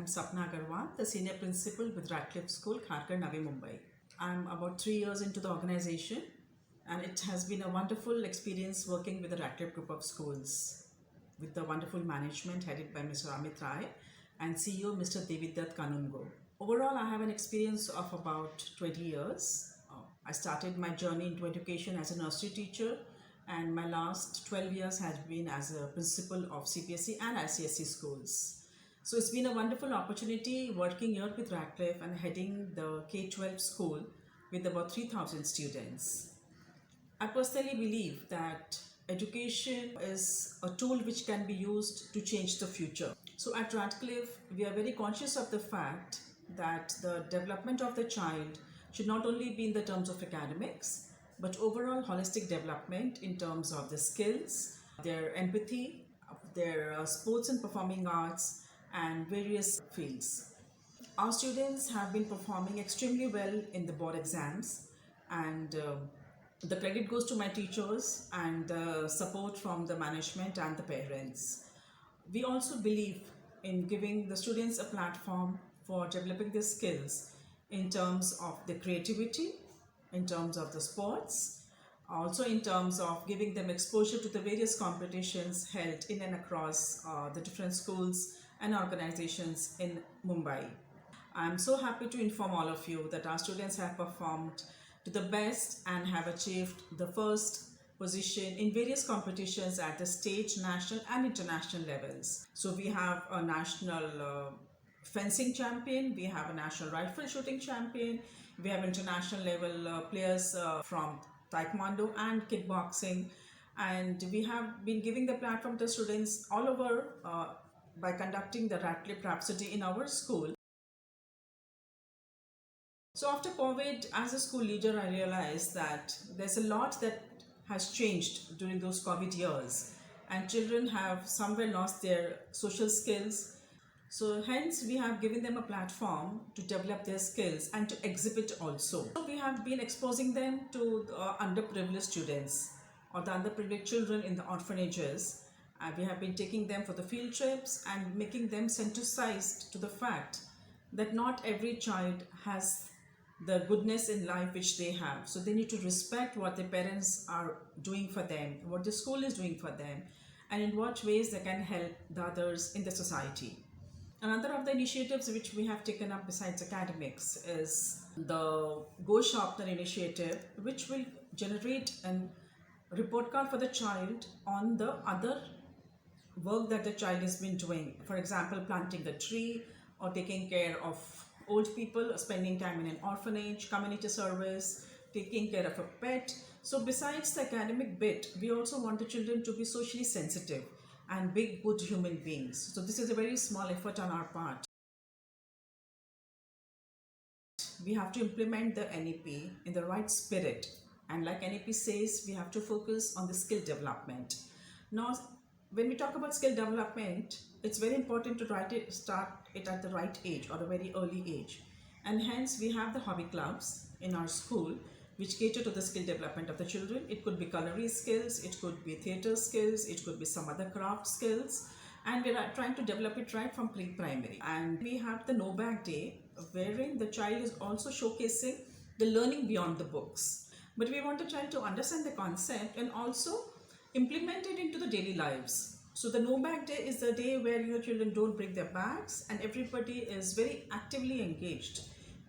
I'm Sapna Agarwal, the Senior Principal with Radcliffe School, Kharkar, Navi Mumbai. I'm about 3 years into the organization, and it has been a wonderful experience working with the Radcliffe Group of Schools with the wonderful management headed by Mr. Amit Rai and CEO Mr. Devidat Kanungo. Overall, I have an experience of about 20 years. I started my journey into education as a nursery teacher, and my last 12 years has been as a principal of CPSE and ICSE schools. So it's been a wonderful opportunity working here with Radcliffe and heading the K-12 school with about 3,000 students. I personally believe that education is a tool which can be used to change the future. So at Radcliffe, we are very conscious of the fact that the development of the child should not only be in the terms of academics, but overall holistic development in terms of the skills, their empathy, their sports and performing arts, and various fields. Our students have been performing extremely well in the board exams, and the credit goes to my teachers and the support from the management and the parents. We also believe in giving the students a platform for developing their skills in terms of the creativity, in terms of the sports, also in terms of giving them exposure to the various competitions held in and across the different schools and organizations in Mumbai. I'm so happy to inform all of you that our students have performed to the best and have achieved the first position in various competitions at the state, national and international levels. So we have a national fencing champion, we have a national rifle shooting champion, we have international level players from taekwondo and kickboxing, and we have been giving the platform to students all over by conducting the Radcliffe Rhapsody in our school. So after COVID, as a school leader, I realized that there's a lot that has changed during those COVID years, and children have somewhere lost their social skills. So hence we have given them a platform to develop their skills and to exhibit also. So we have been exposing them to underprivileged students or the underprivileged children in the orphanages. We have been taking them for the field trips and making them sensitized to the fact that not every child has the goodness in life which they have. So they need to respect what their parents are doing for them, what the school is doing for them, and in what ways they can help the others in the society. Another of the initiatives which we have taken up besides academics is the Go Sharpener initiative, which will generate a report card for the child on the other work that the child has been doing. For example, planting a tree or taking care of old people, spending time in an orphanage, community service, taking care of a pet. So besides the academic bit, we also want the children to be socially sensitive and be good human beings. So this is a very small effort on our part. We have to implement the NEP in the right spirit, and like NEP says, we have to focus on the skill development. Now, when we talk about skill development, it's very important to start it at the right age or a very early age, and hence we have the hobby clubs in our school which cater to the skill development of the children. It could be culinary skills, it could be theatre skills, it could be some other craft skills, and we are trying to develop it right from pre-primary. And we have the No Bag Day, wherein the child is also showcasing the learning beyond the books. But we want the child to understand the concept and also implement it into the daily lives. So the No Bag Day is the day where your children don't bring their bags, and everybody is very actively engaged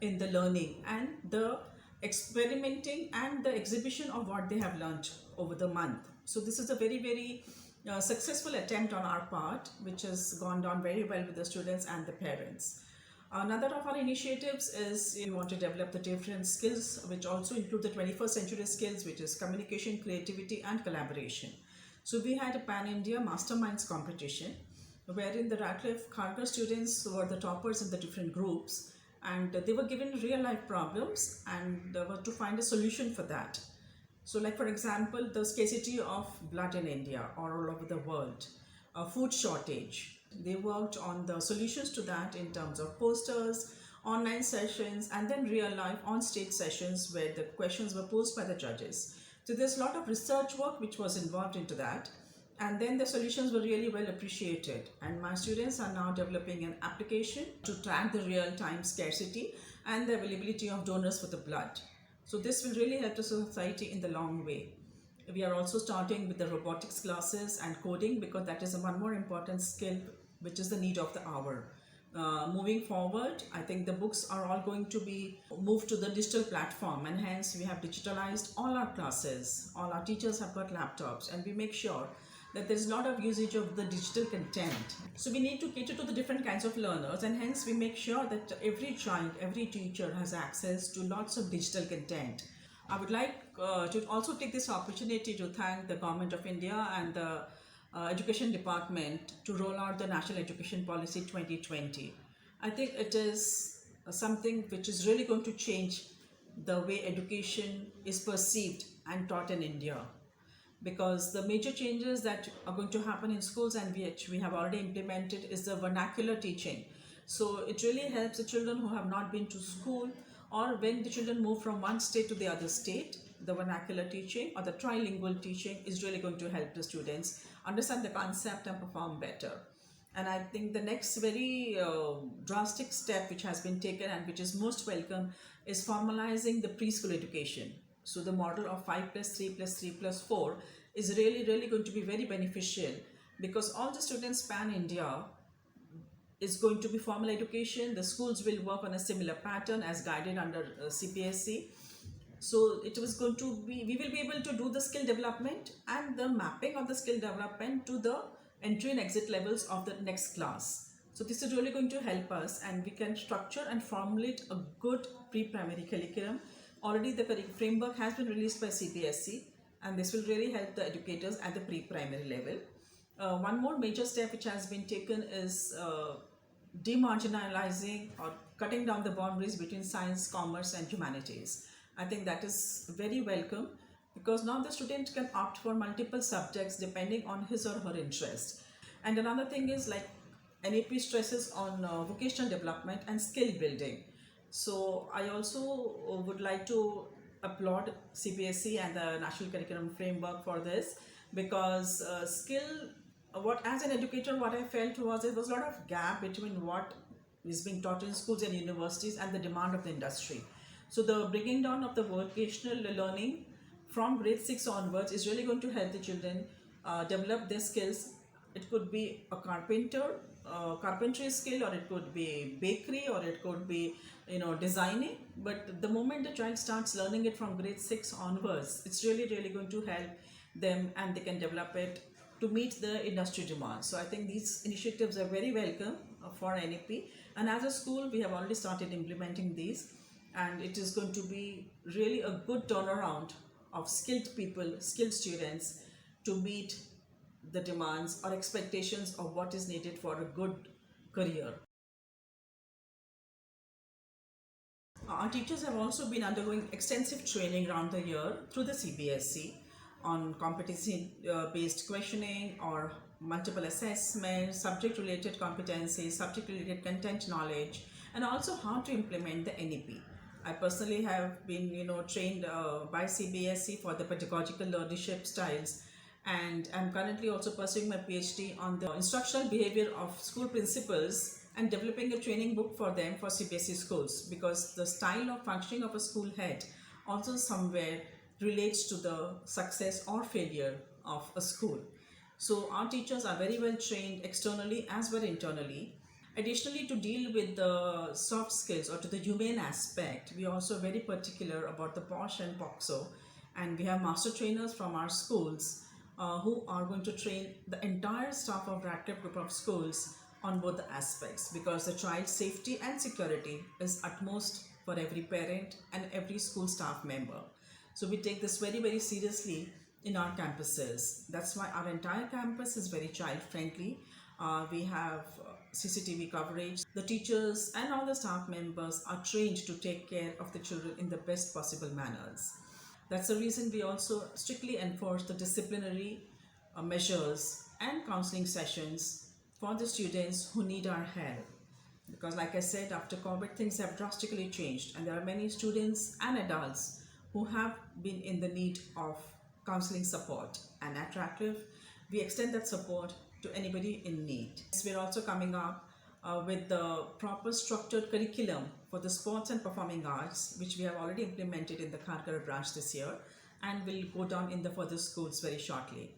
in the learning and the experimenting and the exhibition of what they have learned over the month. So this is a very successful attempt on our part, which has gone down very well with the students and the parents. Another of our initiatives is we want to develop the different skills, which also include the 21st century skills, which is communication, creativity and collaboration. So we had a Pan-India Masterminds competition, wherein the Radcliffe Kharkar students were the toppers in the different groups, and they were given real life problems and were to find a solution for that. So like for example, the scarcity of blood in India or all over the world, a food shortage. They worked on the solutions to that in terms of posters, online sessions, and then real life on-stage sessions where the questions were posed by the judges. So there's a lot of research work which was involved into that. And then the solutions were really well appreciated, and my students are now developing an application to track the real-time scarcity and the availability of donors for the blood. So this will really help the society in the long way. We are also starting with the robotics classes and coding, because that is a one more important skill which is the need of the hour. Moving forward, I think the books are all going to be moved to the digital platform, and hence we have digitalized all our classes. All our teachers have got laptops, and we make sure that there's a lot of usage of the digital content. So we need to cater to the different kinds of learners, and hence we make sure that every child, every teacher has access to lots of digital content. I would like to also take this opportunity to thank the Government of India and the Education Department to roll out the National Education Policy 2020. I think it is something which is really going to change the way education is perceived and taught in India, because the major changes that are going to happen in schools and which we have already implemented is the vernacular teaching. So it really helps the children who have not been to school, or when the children move from one state to the other state, the vernacular teaching or the trilingual teaching is really going to help the students understand the concept and perform better. And I think the next very drastic step which has been taken and which is most welcome is formalizing the preschool education. So the model of 5 plus 3 plus 3 plus 4 is really going to be very beneficial, because all the students pan India is going to be formal education. The schools will work on a similar pattern as guided under CPSC. So it was going to be, we will be able to do the skill development and the mapping of the skill development to the entry and exit levels of the next class. So this is really going to help us, and we can structure and formulate a good pre-primary curriculum. Already the framework has been released by CPSC, and this will really help the educators at the pre-primary level. One more major step which has been taken is demarginalizing or cutting down the boundaries between science, commerce and humanities. I think that is very welcome, because now the student can opt for multiple subjects depending on his or her interest. And another thing is, like, NAP stresses on vocational development and skill building. So I also would like to applaud CPSC and the National Curriculum Framework for this, because as an educator, what I felt was there was a lot of gap between what is being taught in schools and universities and the demand of the industry. So the bringing down of the vocational learning from grade 6 onwards is really going to help the children develop their skills. It could be a carpentry skill, or it could be bakery, or it could be designing. But the moment the child starts learning it from grade 6 onwards, it's really going to help them, and they can develop it to meet the industry demand. So I think these initiatives are very welcome for NAP, and as a school we have already started implementing these, and it is going to be really a good turnaround of skilled people, skilled students, to meet the demands or expectations of what is needed for a good career. Our teachers have also been undergoing extensive training around the year through the CBSE on competency-based questioning or multiple assessments, subject-related competencies, subject-related content knowledge, and also how to implement the NEP. I personally have been, trained by CBSE for the pedagogical leadership styles, and I'm currently also pursuing my PhD on the instructional behavior of school principals and developing a training book for them for CBSE schools, because the style of functioning of a school head also somewhere relates to the success or failure of a school. So our teachers are very well trained externally as well internally. Additionally, to deal with the soft skills or to the humane aspect, we are also very particular about the POSH and POXO, and we have master trainers from our schools who are going to train the entire staff of Radcliffe group of schools on both the aspects, because the child's safety and security is utmost for every parent and every school staff member. So we take this very seriously in our campuses. That's why our entire campus is very child friendly. We have CCTV coverage. The teachers and all the staff members are trained to take care of the children in the best possible manners. That's the reason we also strictly enforce the disciplinary measures and counseling sessions for the students who need our help. Because like I said, after COVID, things have drastically changed, and there are many students and adults who have been in the need of counseling support. And at Radcliffe, we extend that support to anybody in need. We're also coming up with the proper structured curriculum for the sports and performing arts, which we have already implemented in the Kharkar branch this year and will go down in the further schools very shortly.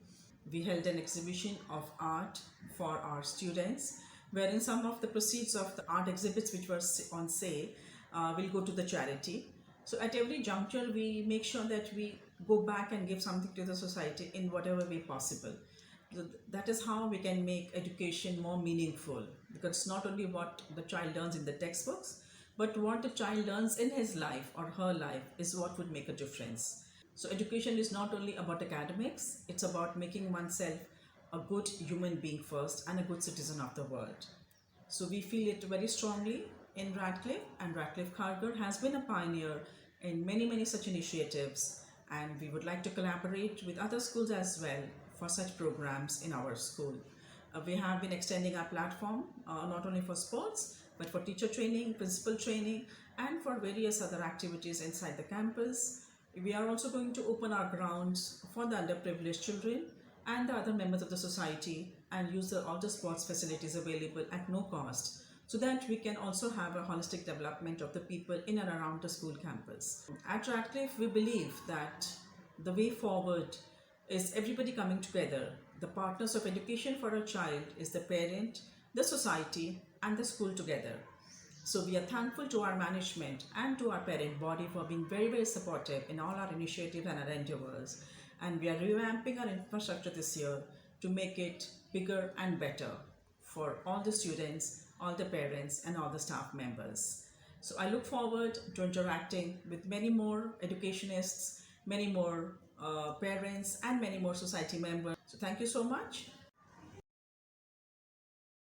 We held an exhibition of art for our students, wherein some of the proceeds of the art exhibits which were on sale will go to the charity. So at every juncture, we make sure that we go back and give something to the society in whatever way possible. So that is how we can make education more meaningful, because it's not only what the child learns in the textbooks, but what the child learns in his life or her life is what would make a difference. So education is not only about academics, it's about making oneself a good human being first and a good citizen of the world. So we feel it very strongly in Radcliffe, and Radcliffe Khargar has been a pioneer in many such initiatives, and we would like to collaborate with other schools as well for such programs in our school. We have been extending our platform not only for sports but for teacher training, principal training, and for various other activities inside the campus. We are also going to open our grounds for the underprivileged children and the other members of the society and use all the sports facilities available at no cost, so that we can also have a holistic development of the people in and around the school campus. At Radcliffe, we believe that the way forward is everybody coming together. The partners of education for a child is the parent, the society, and the school together. So we are thankful to our management and to our parent body for being very supportive in all our initiatives and our endeavors. And we are revamping our infrastructure this year to make it bigger and better for all the students, all the parents, and all the staff members. So I look forward to interacting with many more educationists, many more parents, and many more society members. So thank you so much.